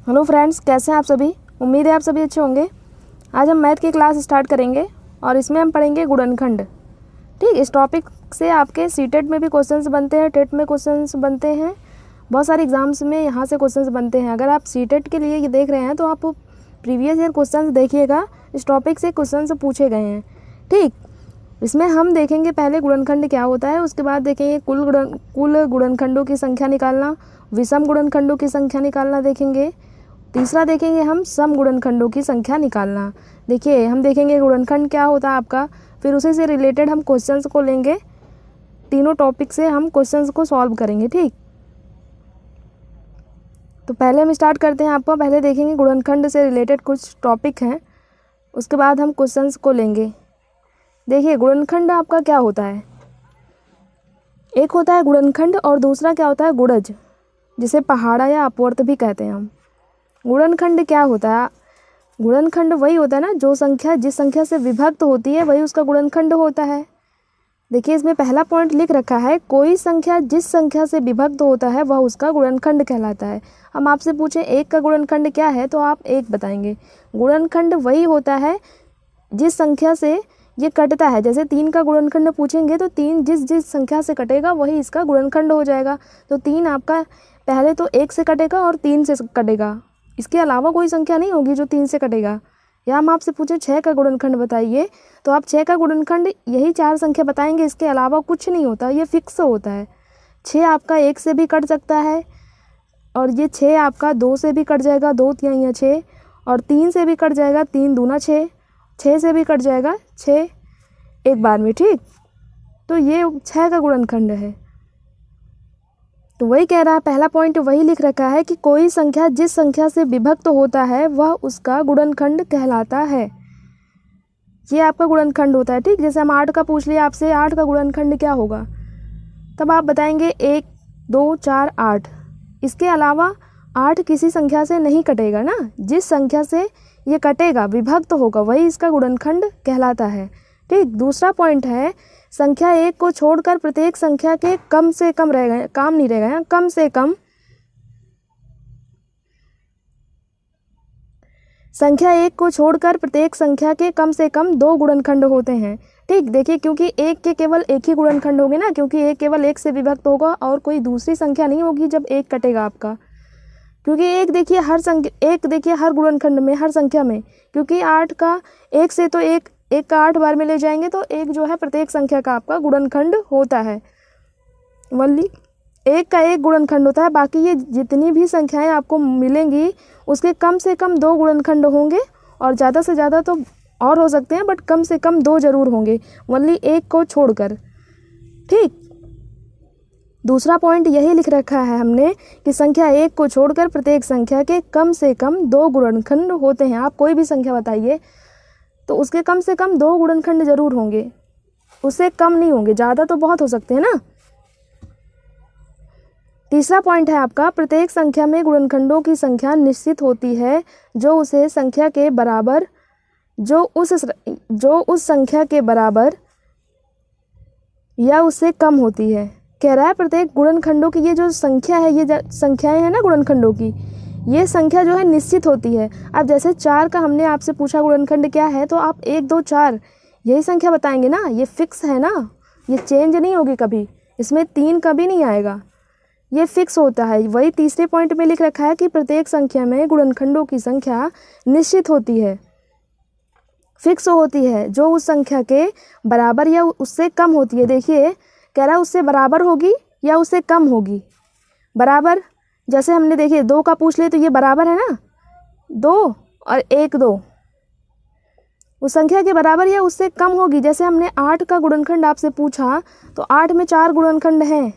Hello friends, कैसे हैं आप सभी। उम्मीद है आप सभी अच्छे होंगे। आज हम मैथ की क्लास स्टार्ट करेंगे और इसमें हम पढ़ेंगे गुणनखंड। ठीक, इस टॉपिक से आपके सीटेट में भी क्वेश्चंस बनते हैं, टेट में क्वेश्चंस बनते हैं, बहुत सारे एग्जाम्स में यहाँ से क्वेश्चंस बनते हैं। अगर आप सीटेट के लिए ये देख रहे हैं तो आप प्रीवियस ईयर क्वेश्चंस देखिएगा, इस टॉपिक से क्वेश्चंस पूछे गए हैं। ठीक, इसमें हम देखेंगे पहले गुणनखंड क्या होता है, उसके बाद देखेंगे कुल गुणनखंडों की संख्या निकालना, विषम गुणनखंडों की संख्या निकालना देखेंगे। तीसरा देखेंगे हम सम गुणनखंडों की संख्या निकालना। देखिए, हम देखेंगे गुणनखंड क्या होता है आपका, फिर उसी से रिलेटेड हम क्वेश्चंस को लेंगे, तीनों टॉपिक से हम क्वेश्चंस को सॉल्व करेंगे। ठीक, तो पहले हम स्टार्ट करते हैं। आपको पहले देखेंगे गुणनखंड से रिलेटेड कुछ टॉपिक हैं, उसके बाद हम क्वेश्चंस को लेंगे। देखिए, गुणनखंड आपका क्या होता है, एक होता है गुणनखंड और दूसरा क्या होता है गुणज, जिसे पहाड़ा या अपवर्त भी कहते हैं हम। गुणनखंड क्या होता है, गुणनखंड वही होता है ना जो संख्या जिस संख्या से विभक्त होती है वही उसका गुणनखंड होता है। देखिए, इसमें पहला पॉइंट लिख रखा है, कोई संख्या जिस संख्या से विभक्त होता है वह उसका गुणनखंड कहलाता है। हम आपसे पूछें एक का गुणनखंड क्या है तो आप एक बताएंगे। गुणनखंड वही होता है जिस संख्या से ये कटता है। जैसे 3 का गुणनखंड पूछेंगे तो 3 जिस संख्या से कटेगा वही इसका गुणनखंड हो जाएगा। तो 3 आपका पहले तो 1 से कटेगा और 3 से कटेगा, इसके अलावा कोई संख्या नहीं होगी जो 3 से कटेगा। या हम आपसे पूछें 6 का गुणनखंड बताइए तो आप 6 का गुणनखंड यही 4 संख्या बताएंगे, इसके अलावा कुछ नहीं होता, ये फिक्स होता है। 6 आपका 1 से भी कट सकता है और ये 6 आपका 2 से भी कट जाएगा, 2 तिहाई 6, और 3 से भी कट जाएगा, 3 दूना 6, 6 से भी कट जाएगा 6 एक बार में। ठीक, तो ये 6 का गुणनखंड है। तो वही कह रहा है, पहला पॉइंट वही लिख रखा है कि कोई संख्या जिस संख्या से विभक्त होता है वह उसका गुणनखंड कहलाता है। ये आपका गुणनखंड होता है। ठीक, जैसे हम 8 का पूछ लिया आपसे, 8 का गुणनखंड क्या होगा, तब आप बताएंगे 1 2 4 8। इसके अलावा 8 किसी संख्या से नहीं कटेगा ना, जिस संख्या से ये कटेगा विभक्त होगा वही इसका गुणनखंड कहलाता है। ठीक, दूसरा पॉइंट है, संख्या 1 को छोड़कर प्रत्येक संख्या के कम से कम रहेगा, काम नहीं रहेगा, कम से कम संख्या 1 को छोड़कर प्रत्येक संख्या के कम से कम 2 गुणनखंड होते हैं। ठीक, देखिए, क्योंकि 1 के केवल एक ही गुणनखंड होंगे ना, क्योंकि 1 केवल 1 से विभक्त होगा और कोई दूसरी संख्या नहीं होगी जब 1 कटेगा आपका। क्योंकि 1 देखिए हर गुणनखंड में, हर संख्या में, क्योंकि 8 का 1 से तो 1 का 8 बार में ले जाएंगे तो 1 जो है प्रत्येक संख्या का आपका गुणनखंड होता है। वल्ली 1 का 1 गुणनखंड होता है, बाकी ये जितनी भी संख्याएं आपको मिलेंगी उसके कम से कम 2 गुणनखंड होंगे, और ज़्यादा से ज़्यादा तो और हो सकते हैं, बट कम से कम 2 जरूर होंगे, वल्ली 1 को छोड़कर। ठीक, दूसरा पॉइंट यही लिख रखा है हमने कि संख्या 1 को छोड़कर प्रत्येक संख्या के कम से कम 2 गुणनखंड होते हैं। आप कोई भी संख्या बताइए तो उसके कम से कम 2 गुणनखंड जरूर होंगे, उससे कम नहीं होंगे, ज़्यादा तो बहुत हो सकते हैं ना। तीसरा पॉइंट है आपका, प्रत्येक संख्या में गुणनखंडों की संख्या निश्चित होती है जो उसे संख्या के बराबर जो उस संख्या के बराबर या उससे कम होती है। कह रहा है प्रत्येक गुणनखंडों की ये जो संख्या है, ये संख्याएं हैं ना गुणनखंडों की, ये संख्या जो है निश्चित होती है। अब जैसे 4 का हमने आपसे पूछा गुणनखंड क्या है, तो आप 1 2 4 यही संख्या बताएंगे ना, ये फिक्स है ना, ये चेंज नहीं होगी कभी, इसमें 3 कभी नहीं आएगा, ये फिक्स होता है। वही तीसरे पॉइंट में लिख रखा है कि प्रत्येक संख्या में गुणनखंडों की संख्या निश्चित होती है, फिक्स होती है, जो उस संख्या के बराबर या उससे कम होती है। देखिए, कह रहा है उससे बराबर होगी या उससे कम होगी। बराबर, जैसे हमने देखिए 2 का पूछ लिए तो ये बराबर है ना, 2 और 1 2, उस संख्या के बराबर या उससे कम होगी। जैसे हमने 8 का गुणनखंड आपसे पूछा तो 8 में 4 गुणनखंड हैं,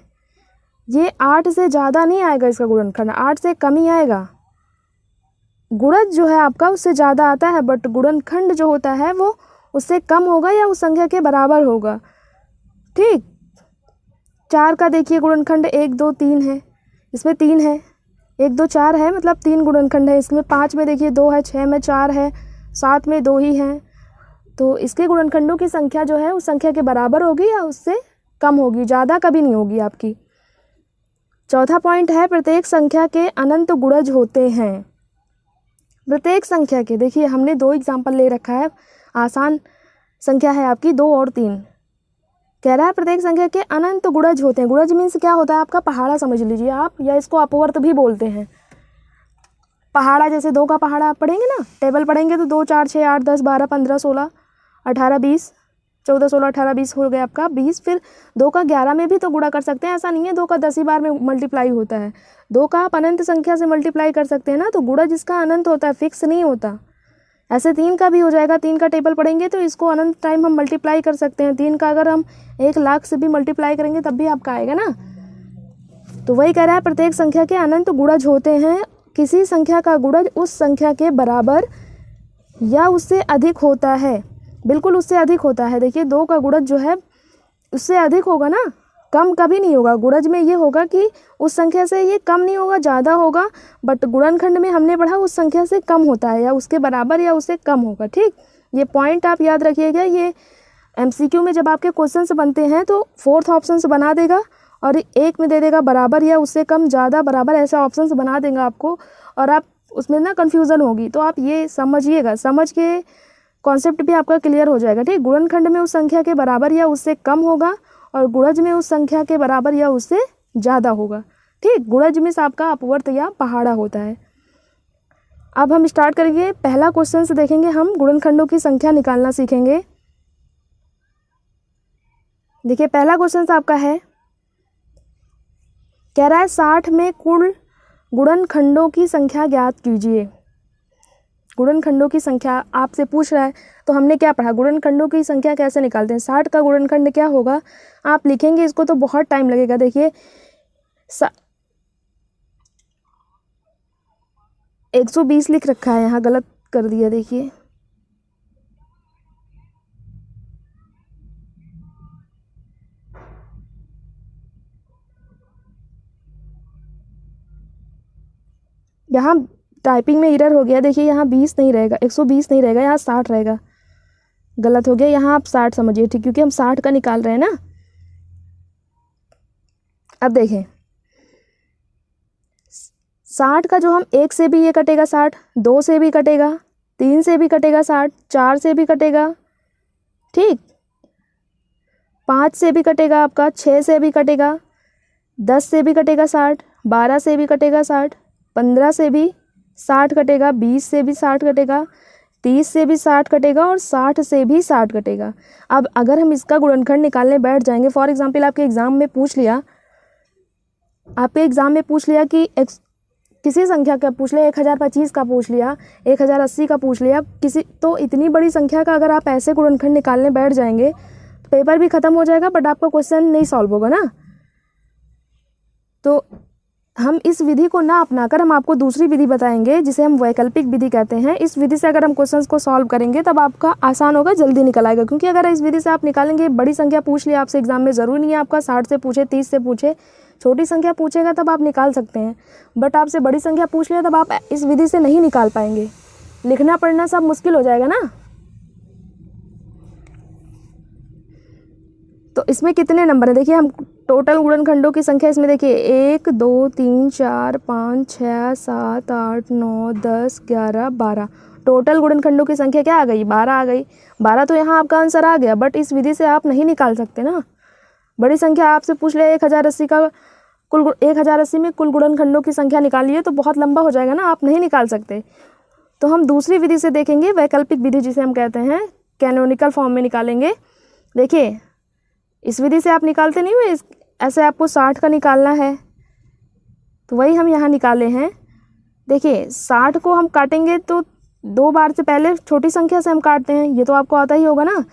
ये 8 से ज़्यादा नहीं आएगा इसका गुणनखंड, 8 से कम ही आएगा। गुणज जो है आपका उससे ज़्यादा आता है, बट गुणनखंड जो होता है वो उससे कम होगा या उस संख्या के बराबर होगा। ठीक, 4 का देखिए गुणनखंड 1 2 3 है, इसमें 3 है, 1 2 4 है, मतलब 3 गुणनखंड है। इसमें 5 में देखिए 2 है, 6 में 4 है, 7 में 2 ही हैं। तो इसके गुणनखंडों की संख्या जो है उस संख्या के बराबर होगी या उससे कम होगी, ज़्यादा कभी नहीं होगी आपकी। चौथा पॉइंट है, प्रत्येक संख्या के अनंत गुणज होते हैं। प्रत्येक संख्या के, देखिए हमने 2 एग्जाम्पल ले रखा है, आसान संख्या है आपकी 2 और 3। कह रहा है प्रत्येक संख्या के अनंत गुणज होते हैं। गुणज मीन्स क्या होता है आपका पहाड़ा समझ लीजिए आप, या इसको अपवर्त भी बोलते हैं। पहाड़ा, जैसे 2 का पहाड़ा आप पढ़ेंगे ना, टेबल पढ़ेंगे तो 2 4 6 8 10 12 15 16 18 20 14 16 18 20 हो गया आपका 20। फिर 2 का 11 में भी तो गुणा कर सकते हैं, ऐसा नहीं है 2 का 10 ही बार में मल्टीप्लाई होता है। 2 का आप अनंत संख्या से मल्टीप्लाई कर सकते हैं ना, तो गुणज इसका अनंत होता है, फिक्स नहीं होता। ऐसे 3 का भी हो जाएगा, 3 का टेबल पढ़ेंगे तो इसको अनंत टाइम हम मल्टीप्लाई कर सकते हैं। 3 का अगर हम 1 लाख से भी मल्टीप्लाई करेंगे तब भी आपका आएगा ना। तो वही कह रहा है प्रत्येक संख्या के अनंत गुणज होते हैं। किसी संख्या का गुणज उस संख्या के बराबर या उससे अधिक होता है, बिल्कुल उससे अधिक होता है। देखिए 2 का गुणज जो है उससे अधिक होगा ना, कम कभी नहीं होगा। गुणज में ये होगा कि उस संख्या से ये कम नहीं होगा, ज़्यादा होगा, बट गुणनखंड में हमने पढ़ा उस संख्या से कम होता है या उसके बराबर या उससे कम होगा। ठीक, ये पॉइंट आप याद रखिएगा। ये MCQ में जब आपके क्वेश्चंस बनते हैं तो 4th ऑप्शन बना देगा और एक में दे देगा बराबर या उससे कम, ज़्यादा, बराबर, ऐसे ऑप्शंस बना देगा आपको, और आप उसमें ना कन्फ्यूज़न होगी। तो आप ये समझिएगा, समझ के कॉन्सेप्ट भी आपका क्लियर हो जाएगा। ठीक, गुणनखंड में उस संख्या के बराबर या उससे कम होगा और गुणज में उस संख्या के बराबर या उससे ज़्यादा होगा। ठीक, गुणज में आपका अपवर्त या पहाड़ा होता है। अब हम स्टार्ट करेंगे। पहला क्वेश्चन से देखेंगे हम, गुणनखंडों की संख्या निकालना सीखेंगे। देखिए पहला क्वेश्चन आपका है, कह रहा है 60 में कुल गुणनखंडों की संख्या ज्ञात कीजिए। गुणनखंडों की संख्या आपसे पूछ रहा है, तो हमने क्या पढ़ा, गुणनखंडों की संख्या कैसे निकालते हैं। 60 का गुणनखंड क्या होगा, आप लिखेंगे इसको तो बहुत टाइम लगेगा। देखिए 120 लिख रखा है, यहाँ गलत कर दिया। देखिए यहाँ टाइपिंग में एरर हो गया। देखिए यहाँ 20 नहीं रहेगा, 120 नहीं रहेगा, यहाँ 60 रहेगा, गलत हो गया। यहाँ आप 60 समझिए, ठीक, क्योंकि हम 60 का निकाल रहे हैं ना। अब देखें 60 का जो हम 1 से भी ये कटेगा 60, 2 से भी कटेगा, 3 से भी कटेगा 60, 4 से भी कटेगा, ठीक, 5 से भी कटेगा आपका, 6 से भी कटेगा, 10 से भी कटेगा 60, 12 से भी कटेगा 60, 15 से भी 60 कटेगा, 20 से भी 60 कटेगा, 30 से भी 60 कटेगा और 60 से भी 60 कटेगा। अब अगर हम इसका गुणनखंड निकालने बैठ जाएंगे, फॉर एग्जांपल आपके एग्ज़ाम में पूछ लिया, कि किसी संख्या का पूछ लिया, 1025 का पूछ लिया, 1080 का पूछ लिया, किसी, तो इतनी बड़ी संख्या का अगर आप ऐसे गुणनखंड निकालने बैठ जाएंगे तो पेपर भी ख़त्म हो जाएगा, बट आपका क्वेश्चन नहीं सॉल्व होगा ना। तो हम इस विधि को ना अपनाकर हम आपको दूसरी विधि बताएंगे, जिसे हम वैकल्पिक विधि कहते हैं। इस विधि से अगर हम क्वेश्चंस को सॉल्व करेंगे तब आपका आसान होगा, जल्दी निकल आएगा। क्योंकि अगर इस विधि से आप निकालेंगे, बड़ी संख्या पूछ लिया आपसे एग्जाम में, ज़रूरी नहीं है आपका 60 से पूछे, 30 से पूछे, छोटी संख्या पूछेगा तब आप निकाल सकते हैं, बट आपसे बड़ी संख्या पूछ लिया तब आप इस विधि से नहीं निकाल पाएंगे, लिखना पढ़ना सब मुश्किल हो जाएगा ना। तो इसमें कितने नंबर है, देखिए हम टोटल गुणनखंडों की संख्या इसमें देखिए 1 2 3 4 5 6 7 8 9 10 11 12, टोटल गुणनखंडों की संख्या क्या आ गई, 12 आ गई। 12 तो यहाँ आपका आंसर आ गया, बट इस विधि से आप नहीं निकाल सकते ना। बड़ी संख्या आपसे पूछ ले 1080 का कुल 1080 में कुल गुणनखंडों की संख्या निकालिए, तो बहुत लंबा हो जाएगा ना, आप नहीं निकाल सकते। तो हम दूसरी विधि से देखेंगे, वैकल्पिक विधि जिसे हम कहते हैं, कैनोनिकल फॉर्म में निकालेंगे। देखिए इस विधि से आप निकालते नहीं हुए, ऐसे आपको 60 का निकालना है, तो वही हम यहाँ निकाले हैं। देखिए 60 को हम काटेंगे तो 2 बार से पहले छोटी संख्या से हम काटते हैं, ये तो आपको आता ही होगा ना।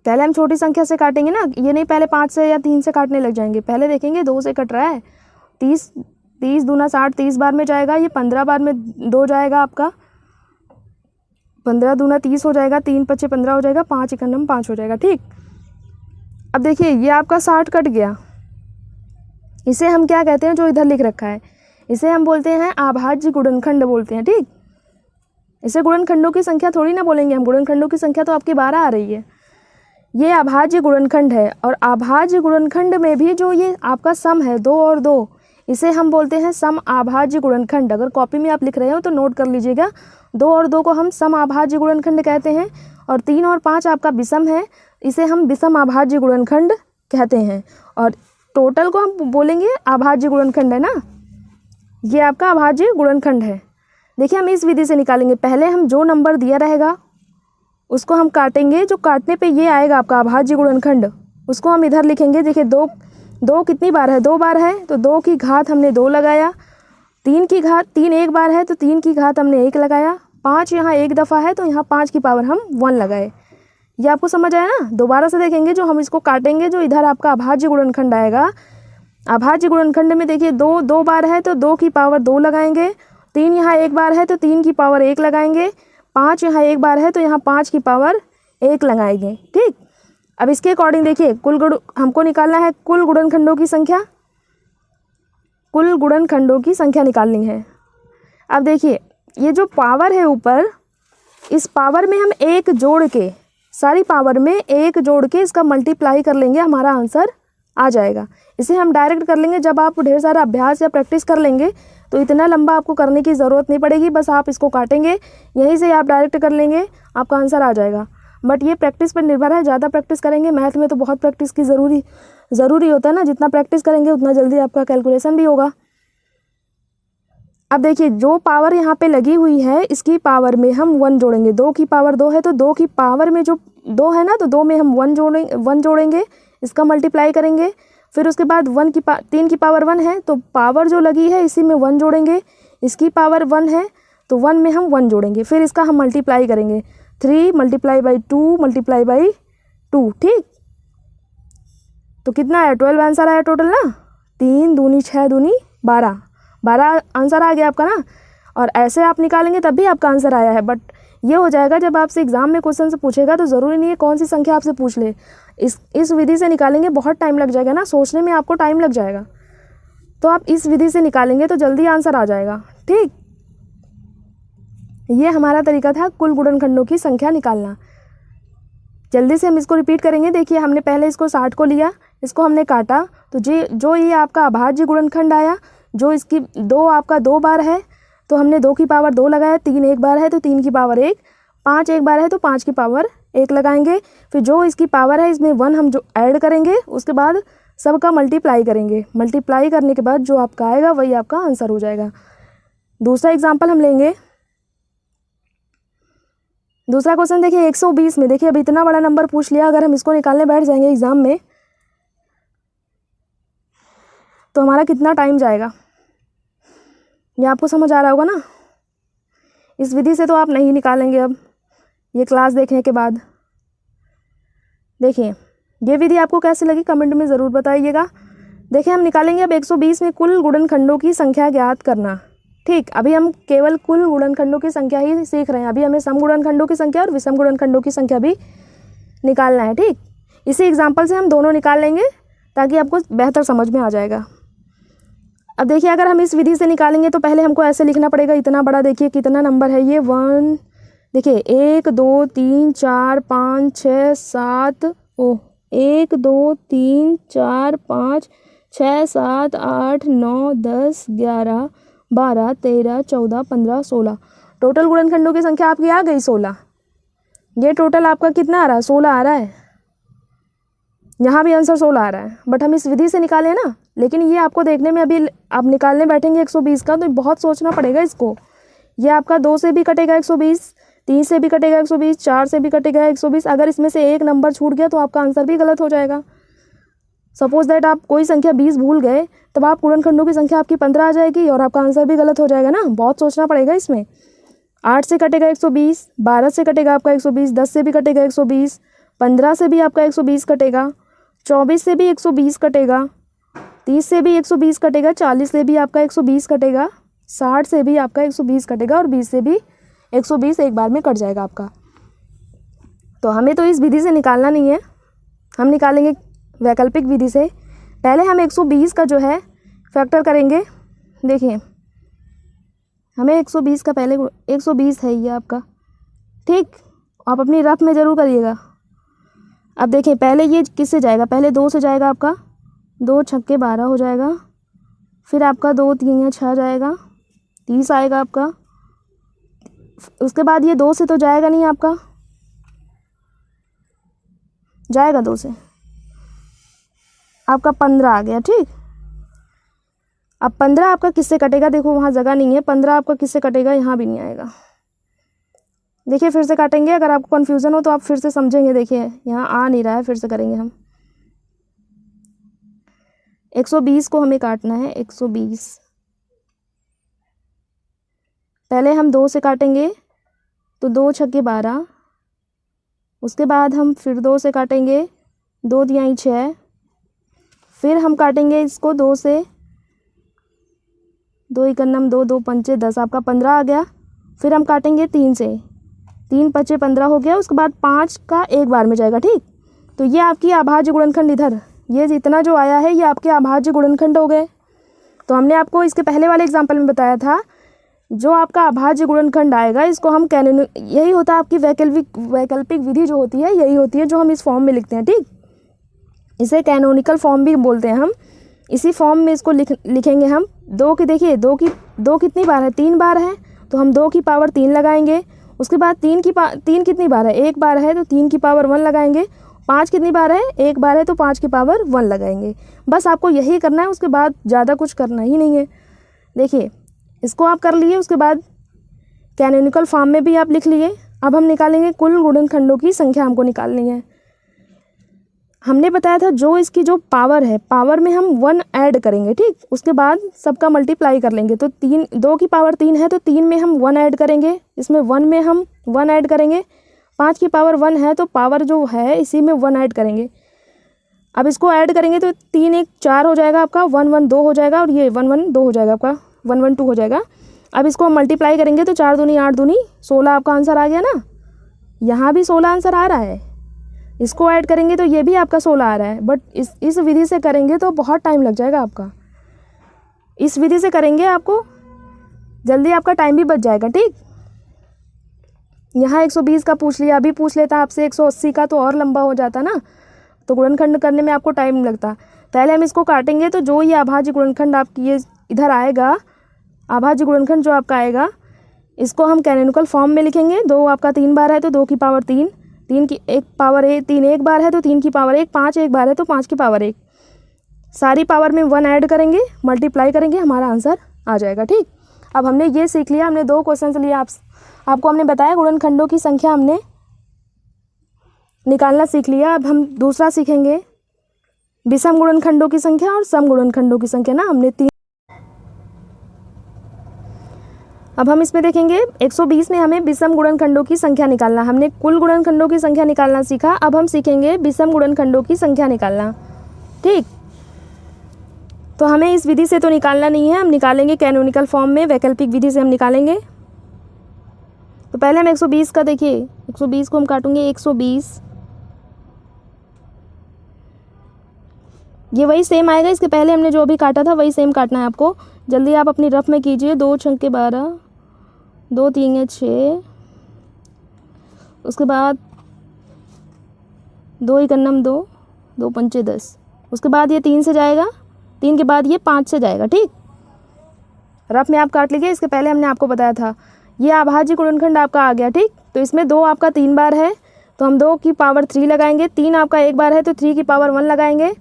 पहले हम छोटी संख्या से काटेंगे ना, ये नहीं पहले 5 से या 3 से काटने लग जाएंगे, पहले देखेंगे 2 से कट रहा है। 30 दूना 60, 30 बार में जाएगा, ये 15 बार में 2 जाएगा आपका, 15 दूना 30 हो जाएगा, 3 पच्चे 15 हो जाएगा, 5 इकन्नम 5 हो जाएगा, ठीक। अब देखिए ये आपका 60 कट गया, इसे हम क्या कहते हैं, जो इधर लिख रखा है, इसे हम बोलते हैं अभाज्य गुणनखंड बोलते हैं, ठीक। इसे गुणनखंडों की संख्या थोड़ी ना बोलेंगे हम, गुणनखंडों की संख्या तो आपकी 12 आ रही है। ये अभाज्य गुणनखंड है, और अभाज्य गुणनखंड में भी जो ये आपका सम है 2 और 2, इसे हम बोलते हैं सम अभाज्य गुणनखंड। अगर कॉपी में आप लिख रहे हो तो नोट कर लीजिएगा, 2 और 2 को हम सम अभाज्य गुणनखंड कहते हैं, और 3 और 5 आपका विषम है, इसे हम विषम अभाज्य गुणनखंड कहते हैं। और टोटल को हम बोलेंगे अभाज्य गुणनखंड, है ना, ये आपका अभाज्य गुणनखंड है। देखिए हम इस विधि से निकालेंगे, पहले हम जो नंबर दिया रहेगा उसको हम काटेंगे, जो काटने पे ये आएगा आपका अभाज्य गुणनखंड, उसको हम इधर लिखेंगे। देखिए 2 कितनी बार है, 2 बार है, तो 2 की घात हमने 2 लगाया। 3 की घात 3 एक बार है, तो 3 की घात हमने 1 लगाया। 5 यहाँ एक दफ़ा है, तो यहाँ 5 की पावर हम 1 लगाए। ये आपको समझ आया ना। दोबारा से देखेंगे, जो हम इसको काटेंगे, जो इधर आपका अभाज्य गुणनखंड आएगा, अभाज्य गुणनखंड में देखिए 2 बार है, तो 2 की पावर 2 लगाएंगे। 3 यहाँ एक बार है, तो 3 की पावर 1 लगाएंगे। 5 यहाँ एक बार है, तो यहाँ 5 की पावर 1 लगाएंगे। ठीक, अब इसके अकॉर्डिंग देखिए हमको निकालना है कुल गुणनखंडों की संख्या, कुल गुणनखंडों की संख्या निकालनी है। अब देखिए ये जो पावर है ऊपर, इस पावर में हम 1 जोड़ के, सारी पावर में 1 जोड़ के इसका मल्टीप्लाई कर लेंगे, हमारा आंसर आ जाएगा। इसे हम डायरेक्ट कर लेंगे। जब आप ढेर सारा अभ्यास या प्रैक्टिस कर लेंगे तो इतना लंबा आपको करने की ज़रूरत नहीं पड़ेगी, बस आप इसको काटेंगे, यहीं से आप डायरेक्ट कर लेंगे, आपका आंसर आ जाएगा। बट ये प्रैक्टिस पर निर्भर है, ज़्यादा प्रैक्टिस करेंगे, मैथ में तो बहुत प्रैक्टिस की ज़रूरी होता है ना, जितना प्रैक्टिस करेंगे उतना जल्दी आपका कैलकुलेशन भी होगा। अब देखिए जो पावर यहाँ पे लगी हुई है, इसकी पावर में हम 1 जोड़ेंगे। 2 की पावर 2 है, तो 2 की पावर में जो 2 है ना, तो 2 में हम 1 जोड़ेंगे, इसका मल्टीप्लाई करेंगे। फिर उसके बाद 3 की पावर 1 है, तो पावर जो लगी है इसी में 1 जोड़ेंगे। इसकी पावर 1 है, तो 1 में हम 1 जोड़ेंगे, फिर इसका हम मल्टीप्लाई करेंगे। 3 मल्टीप्लाई बाई 2 मल्टीप्लाई बाई 2। ठीक, तो कितना आया, 12 आंसर आया टोटल ना। 3 दूनी 6 दूनी 12 आंसर आ गया आपका ना। और ऐसे आप निकालेंगे तब भी आपका आंसर आया है। बट ये हो जाएगा जब आपसे एग्जाम में क्वेश्चन से पूछेगा, तो ज़रूरी नहीं है कौन सी संख्या आपसे पूछ ले। इस विधि से निकालेंगे, बहुत टाइम लग जाएगा ना, सोचने में आपको टाइम लग जाएगा। तो आप इस विधि से निकालेंगे तो जल्दी आंसर आ जाएगा। ठीक, ये हमारा तरीका था कुल गुणनखंडों की संख्या निकालना। जल्दी से हम इसको रिपीट करेंगे। देखिए हमने पहले इसको 60 को लिया, इसको हमने काटा, तो जो ये आपका अभाज्य गुणनखंड आया, जो इसकी 2 आपका 2 बार है, तो हमने 2 की पावर 2 लगाया। 3 एक बार है, तो 3 की पावर 1। 5 एक बार है, तो 5 की पावर 1 लगाएंगे। फिर जो इसकी पावर है इसमें 1 हम जो ऐड करेंगे, उसके बाद सबका मल्टीप्लाई करेंगे। मल्टीप्लाई करने के बाद जो आपका आएगा वही आपका आंसर हो जाएगा। दूसरा एग्जाम्पल हम लेंगे। दूसरा क्वेश्चन देखिए 120 में, देखिए अब इतना बड़ा नंबर पूछ लिया, अगर हम इसको निकालने बैठ जाएंगे एग्जाम में तो हमारा कितना टाइम जाएगा, ये आपको समझ आ रहा होगा ना। इस विधि से तो आप नहीं निकालेंगे अब, ये क्लास देखने के बाद। देखिए ये विधि आपको कैसी लगी कमेंट में ज़रूर बताइएगा। देखिए हम निकालेंगे अब 120 में कुल गुणनखंडों की संख्या ज्ञात करना। ठीक, अभी हम केवल कुल गुणनखंडों की संख्या ही सीख रहे हैं, अभी हमें सम गुणनखंडों की संख्या और विषम गुणनखंडों की संख्या भी निकालना है। ठीक, इसी एग्जाम्पल से हम दोनों निकाल लेंगे ताकि आपको बेहतर समझ में आ जाएगा। अब देखिए अगर हम इस विधि से निकालेंगे तो पहले हमको ऐसे लिखना पड़ेगा, इतना बड़ा देखिए कितना नंबर है ये 1, देखिए 1 2 3 4 5 6 7, 1 2 3 4 5 6 7 8 9 10 11 12 13 14 15 16। टोटल गुणनखंडों की संख्या आपकी आ गई 16। ये टोटल आपका कितना आ रहा है, 16 आ रहा है। यहाँ भी आंसर 16 आ रहा है, बट हम इस विधि से निकाले ना। लेकिन ये आपको देखने में, अभी आप निकालने बैठेंगे 120 का तो बहुत सोचना पड़ेगा इसको। ये आपका 2 से भी कटेगा 120, 3 से भी कटेगा 120, 4 से भी कटेगा 120। अगर इसमें से एक नंबर छूट गया तो आपका आंसर भी गलत हो जाएगा। सपोज दैट आप कोई संख्या 20 भूल गए, तब आप गुणनखंडों की संख्या आपकी 15 आ जाएगी और आपका आंसर भी गलत हो जाएगा ना। बहुत सोचना पड़ेगा इसमें। 8 से कटेगा 120, 12 से कटेगा आपका 120, 10 से भी कटेगा 120, 15 से भी आपका 120 कटेगा, 24 से भी 120 कटेगा, 30 से भी 120 कटेगा, 40 से भी आपका 120 कटेगा, 60 से भी आपका 120 कटेगा और 20 से भी 120 एक बार में कट जाएगा आपका। तो हमें तो इस विधि से निकालना नहीं है, हम निकालेंगे वैकल्पिक विधि से। पहले हम 120 का जो है फैक्टर करेंगे। देखिए हमें 120 का पहले 120 है ये आपका। ठीक, आप अपनी रफ में ज़रूर करिएगा। अब देखिए पहले ये किससे जाएगा, पहले 2 से जाएगा आपका, 2 छक्के 12 हो जाएगा, फिर आपका 2 3 या 6 जाएगा, 30 आएगा आपका। उसके बाद ये 2 से तो जाएगा नहीं आपका, जाएगा 2 से, आपका 15 आ गया। ठीक, अब 15 आपका किससे कटेगा, देखो वहाँ जगह नहीं है, 15 आपका किससे कटेगा, यहाँ भी नहीं आएगा। देखिए फिर से काटेंगे, अगर आपको कन्फ्यूज़न हो तो आप फिर से समझेंगे। देखिए यहाँ आ नहीं रहा है, फिर से करेंगे हम। 120 को हमें काटना है, 120 पहले हम 2 से काटेंगे तो 2 छक्के 12, उसके बाद हम फिर 2 से काटेंगे, 2 तिहाई 6, फिर हम काटेंगे इसको 2 से, 2 इकन्नम 2, 2 पंचे 10, आपका 15 आ गया। फिर हम काटेंगे 3 से, 3 पचे 15 हो गया। उसके बाद 5 का एक बार में जाएगा। ठीक, तो ये आपकी अभाज्य गुणनखंड, इधर ये जितना जो आया है ये आपके अभाज्य गुणनखंड हो गए। तो हमने आपको इसके पहले वाले एग्जाम्पल में बताया था, जो आपका अभाज्य गुणनखंड आएगा इसको हम यही होता है आपकी वैकल्पिक विधि जो होती है, यही होती है जो हम इस फॉर्म में लिखते हैं। ठीक, इसे कैनोनिकल फॉर्म भी बोलते हैं हम। इसी फॉर्म में इसको लिखेंगे हम। 2 की, देखिए 2 कितनी बार है, 3 बार है, तो हम 2 की पावर 3 लगाएंगे। उसके बाद 3 कितनी बार है, 1 बार है, तो 3 की पावर 1 लगाएंगे। 5 कितनी बार है, 1 बार है, तो 5 की पावर 1 लगाएंगे। बस आपको यही करना है, उसके बाद ज़्यादा कुछ करना ही नहीं है। देखिए इसको आप कर लिए, उसके बाद कैनोनिकल फॉर्म में भी आप लिख लिए। अब हम निकालेंगे कुल गुणनखंडों की संख्या, हमको निकालनी है। हमने बताया था जो इसकी जो पावर है, पावर में हम 1 ऐड करेंगे। ठीक, उसके बाद सबका मल्टीप्लाई कर लेंगे। तो 2 की पावर 3 है, तो 3 में हम 1 ऐड करेंगे, इसमें 1 में हम 1 ऐड करेंगे। 5 की पावर 1 है, तो पावर जो है इसी में 1 ऐड करेंगे। अब इसको ऐड करेंगे तो 3 1 4 हो जाएगा आपका, 1 1 2 हो जाएगा, और ये 1 1 2 हो जाएगा आपका, 1 1 2 हो जाएगा। अब इसको हम मल्टीप्लाई करेंगे तो 4 दूनी 8 दूनी 16 आपका आंसर आ गया ना। यहाँ भी 16 आंसर आ रहा है। इसको ऐड करेंगे तो ये भी आपका 16 आ रहा है। बट इस विधि से करेंगे तो बहुत टाइम लग जाएगा आपका। इस विधि से करेंगे आपको जल्दी, आपका टाइम भी बच जाएगा। ठीक, यहाँ 120 का पूछ लिया, अभी पूछ लेता आपसे 180 का तो और लंबा हो जाता ना, तो गुणनखंड करने में आपको टाइम लगता। पहले हम इसको काटेंगे, तो जो ये अभाज्य गुणनखंड आपकी ये इधर आएगा, अभाज्य गुणनखंड जो आपका आएगा, इसको हम कैनोनिकल फॉर्म में लिखेंगे। 2 आपका 3 बार है, तो 2 की पावर 3, 3 की एक पावर 3 एक बार है, तो 3 की पावर 1, 5 एक बार है, तो 5 की पावर 1, सारी पावर में 1 ऐड करेंगे, मल्टीप्लाई करेंगे, हमारा आंसर आ जाएगा। ठीक, अब हमने ये सीख लिया, हमने 2 क्वेश्चन लिए आपको हमने बताया गुणनखंडों की संख्या हमने निकालना सीख लिया। अब हम दूसरा सीखेंगे विषम गुणनखंडों की संख्या और सम गुणनखंडों की संख्या ना, हमने 3। अब हम इसमें देखेंगे 120 में हमें विषम गुणनखंडों की संख्या निकालना। हमने कुल गुणनखंडों की संख्या निकालना सीखा, अब हम सीखेंगे विषम गुणनखंडों की संख्या निकालना। ठीक, तो हमें इस विधि से तो निकालना नहीं है, हम निकालेंगे कैनोनिकल फॉर्म में, वैकल्पिक विधि से हम निकालेंगे। तो पहले हम 120 का देखिए, 120 को हम काटूंगे, 120 ये वही सेम आएगा, इसके पहले हमने जो अभी काटा था वही सेम काटना है आपको। जल्दी आप अपनी रफ में कीजिए। 2 छक्के 12, 2 3 6, उसके बाद 2 इकन्नम 2, 2 पंचे 10, उसके बाद ये 3 से जाएगा, 3 के बाद ये 5 से जाएगा। ठीक, रफ में आप काट लीजिए। इसके पहले हमने आपको बताया था ये अभाज्य गुणनखंड आपका आ गया। ठीक, तो इसमें 2 आपका 3 बार है, तो हम 2 की पावर 3 लगाएंगे। 3 आपका 1 बार है, तो 3 की पावर 1 लगाएंगे,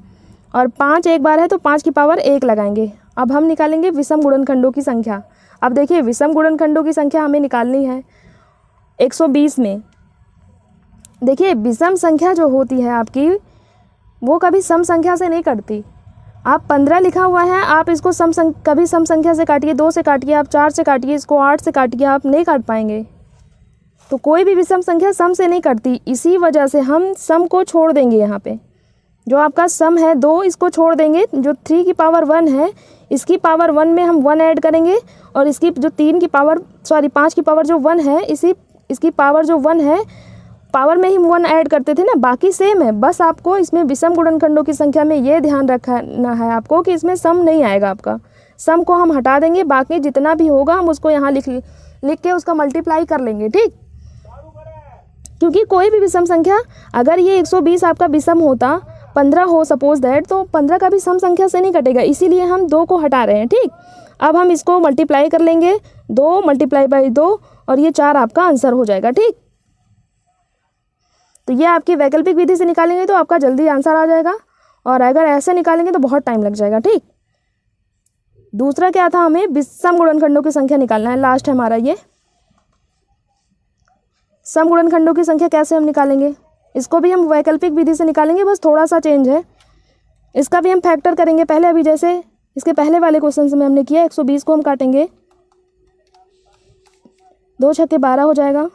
और 5 एक बार है, तो 5 की पावर 1 लगाएंगे। अब हम निकालेंगे विषम गुणनखंडों की संख्या। अब देखिए विषम गुणनखंडों की संख्या हमें निकालनी है 120 में। देखिए विषम संख्या जो होती है आपकी, वो कभी सम संख्या से नहीं कटती। आप 15 लिखा हुआ है, आप इसको कभी सम संख्या से काटिए, 2 से काटिए, आप 4 से काटिए, इसको 8 से काटिए, आप नहीं काट पाएंगे। तो कोई भी विषम संख्या सम से नहीं कटती, इसी वजह से हम सम को छोड़ देंगे। यहाँ पे जो आपका सम है 2, इसको छोड़ देंगे। जो 3 की पावर 1 है, इसकी पावर 1 में हम 1 ऐड करेंगे, और इसकी जो 5 की पावर जो 1 है, इसकी पावर जो 1 है, पावर में ही 1 ऐड करते थे ना, बाकी सेम है। बस आपको इसमें विषम गुणनखंडों की संख्या में ये ध्यान रखना है आपको कि इसमें सम नहीं आएगा आपका। सम को हम हटा देंगे, बाकी जितना भी होगा हम उसको यहाँ लिख के उसका मल्टीप्लाई कर लेंगे। ठीक, क्योंकि कोई भी विषम संख्या, अगर ये 120 आपका विषम होता, 15 हो सपोज दैट, तो 15 का भी सम संख्या से नहीं कटेगा, इसीलिए हम 2 को हटा रहे हैं। ठीक, अब हम इसको मल्टीप्लाई कर लेंगे, 2 मल्टीप्लाई बाई 2 और ये 4 आपका आंसर हो जाएगा। ठीक, तो ये आपकी वैकल्पिक विधि से निकालेंगे तो आपका जल्दी आंसर आ जाएगा, और अगर ऐसे निकालेंगे तो बहुत टाइम लग जाएगा। ठीक, दूसरा क्या था, हमें विषम गुणनखंडों की संख्या निकालना है, लास्ट है हमारा ये। सम गुणनखंडों की संख्या कैसे हम निकालेंगे, इसको भी हम वैकल्पिक विधि से निकालेंगे, बस थोड़ा सा चेंज है। इसका भी हम फैक्टर करेंगे पहले, अभी जैसे इसके पहले वाले क्वेश्चन में हमने किया। 120 को हम काटेंगे, 2 छक्के 12 हो जाएगा,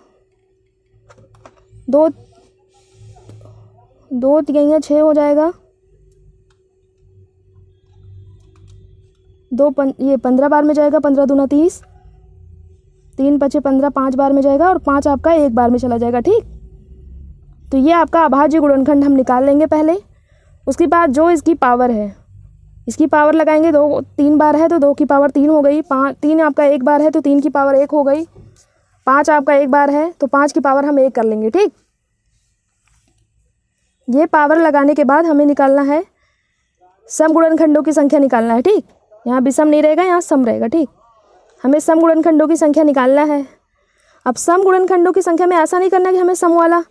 2 तिहाइयाँ 6 हो जाएगा, ये 15 बार में जाएगा, 15 दूना 30, 3 पचे 15, 5 बार में जाएगा, और 5 आपका 1 बार में चला जाएगा। ठीक, तो ये आपका अभाज्य गुणनखंड हम निकाल लेंगे पहले। उसके बाद जो इसकी पावर है, इसकी पावर लगाएंगे, 2 3 बार है तो 2 की पावर 3 हो गई, 3 आपका 1 बार है तो 3 की पावर 1 हो गई, 5 आपका 1 बार है तो 5 की पावर हम 1 कर लेंगे। ठीक, ये पावर लगाने के बाद हमें निकालना है सम गुणनखंडों की संख्या निकालना है। ठीक, यहाँ विषम नहीं रहेगा, यहाँ सम रहेगा। ठीक, हमें सम गुणनखंडों की संख्या निकालना है। अब सम गुणनखंडों की संख्या में ऐसा नहीं करना कि हमें सम वाला,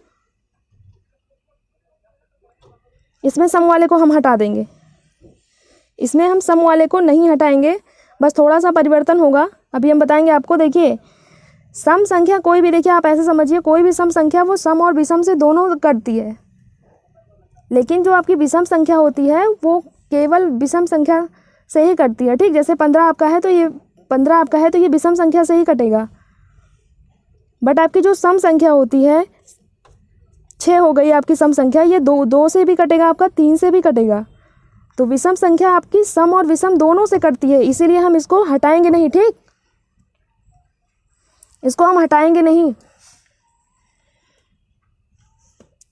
इसमें सम वाले को हम हटा देंगे, इसमें हम सम वाले को नहीं हटाएंगे, बस थोड़ा सा परिवर्तन होगा, अभी हम बताएंगे आपको। देखिए, सम संख्या कोई भी, देखिए आप ऐसे समझिए, कोई भी सम संख्या वो सम और विषम से दोनों कटती है, लेकिन जो आपकी विषम संख्या होती है वो केवल विषम संख्या से ही कटती है। ठीक, जैसे 15 आपका है तो ये विषम संख्या से ही कटेगा, बट आपकी जो सम संख्या होती है 6 हो गई आपकी सम संख्या, ये 2 से भी कटेगा, आपका 3 से भी कटेगा। तो विषम संख्या आपकी सम और विषम दोनों से कटती है, इसीलिए हम इसको हटाएंगे नहीं। ठीक, इसको हम हटाएंगे नहीं,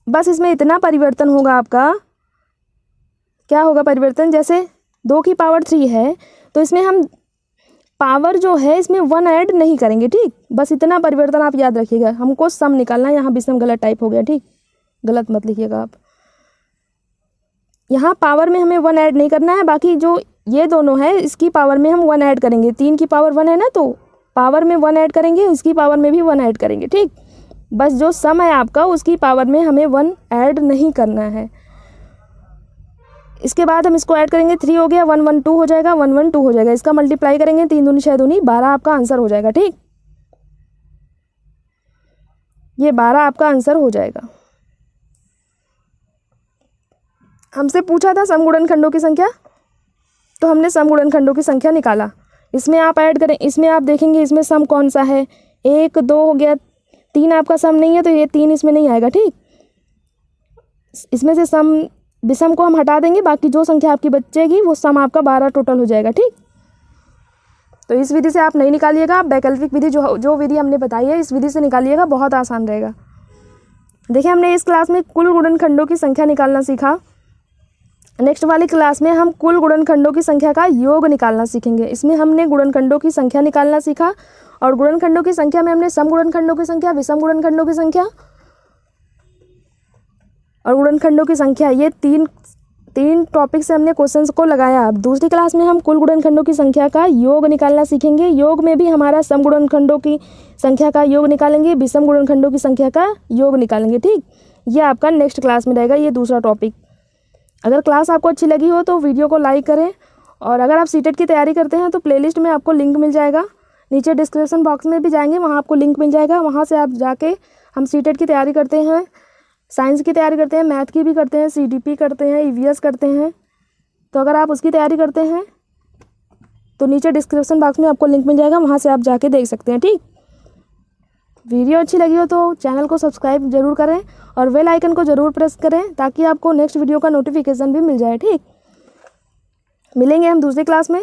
बस इसमें इतना परिवर्तन होगा आपका। क्या होगा परिवर्तन, जैसे 2 की पावर 3 है तो इसमें हम पावर जो है इसमें 1 ऐड नहीं करेंगे। ठीक, बस इतना परिवर्तन आप याद रखिएगा, हमको सम निकालना है। यहाँ विषम गलत टाइप हो गया, ठीक, गलत मत लिखिएगा आप, यहाँ पावर में हमें 1 ऐड नहीं करना है, बाकी जो ये दोनों है इसकी पावर में हम 1 ऐड करेंगे। 3 की पावर 1 है ना, तो पावर में 1 ऐड करेंगे, इसकी पावर में भी 1 ऐड करेंगे। ठीक, बस जो सम है आपका उसकी पावर में हमें 1 ऐड नहीं करना है। इसके बाद हम इसको ऐड करेंगे, 3 हो गया, 1 1 2 हो जाएगा, 1 1 2 हो जाएगा, इसका मल्टीप्लाई करेंगे, 3 दूनी 6 दूनी 12 आपका आंसर हो जाएगा। ठीक, ये 12 आपका आंसर हो जाएगा। हमसे पूछा था सम गुणनखंडों की संख्या, तो हमने सम गुणनखंडों की संख्या निकाला। इसमें आप ऐड करें, इसमें आप देखेंगे इसमें सम कौन सा है, 1 2 हो गया, 3 आपका सम नहीं है तो ये 3 इसमें नहीं आएगा। ठीक, इसमें से सम विषम को हम हटा देंगे, बाकी जो संख्या आपकी बचेगी वो सम आपका 12 टोटल हो जाएगा। ठीक, तो इस विधि से आप नहीं निकालिएगा, आप वैकल्पिक विधि जो विधि हमने बताई है इस विधि से निकालिएगा, बहुत आसान रहेगा। देखिए, हमने इस क्लास में कुल गुणनखंडों की संख्या निकालना सीखा। नेक्स्ट वाली क्लास में हम कुल गुणनखंडों की संख्या का योग निकालना सीखेंगे। इसमें हमने गुणनखंडों की संख्या निकालना सीखा, और गुणनखंडों की संख्या में हमने सम गुणनखंडों की संख्या, विषम गुणनखंडों की संख्या और गुणनखंडों की संख्या, ये तीन टॉपिक से हमने क्वेश्चंस को लगाया। अब दूसरी क्लास में हम कुल गुणनखंडों की संख्या का योग निकालना सीखेंगे। योग में भी हमारा सम गुणनखंडों की संख्या का योग निकालेंगे, विषम गुणनखंडों की संख्या का योग निकालेंगे। ठीक, ये आपका नेक्स्ट क्लास में रहेगा, ये दूसरा टॉपिक। अगर क्लास आपको अच्छी लगी हो तो वीडियो को लाइक करें, और अगर आप सीटेट की तैयारी करते हैं तो प्लेलिस्ट में आपको लिंक मिल जाएगा, नीचे डिस्क्रिप्शन बॉक्स में भी जाएंगे, वहाँ आपको लिंक मिल जाएगा, वहाँ से आप जाके, हम सीटेट की तैयारी करते हैं, साइंस की तैयारी करते हैं, मैथ की भी करते हैं, CDP करते हैं, EVS करते हैं। तो अगर आप उसकी तैयारी करते हैं तो नीचे डिस्क्रिप्शन बॉक्स में आपको लिंक मिल जाएगा, वहाँ से आप जाके देख सकते हैं। ठीक, वीडियो अच्छी लगी हो तो चैनल को सब्सक्राइब जरूर करें और बेल आइकन को ज़रूर प्रेस करें, ताकि आपको नेक्स्ट वीडियो का नोटिफिकेशन भी मिल जाए। ठीक, मिलेंगे हम दूसरी क्लास में।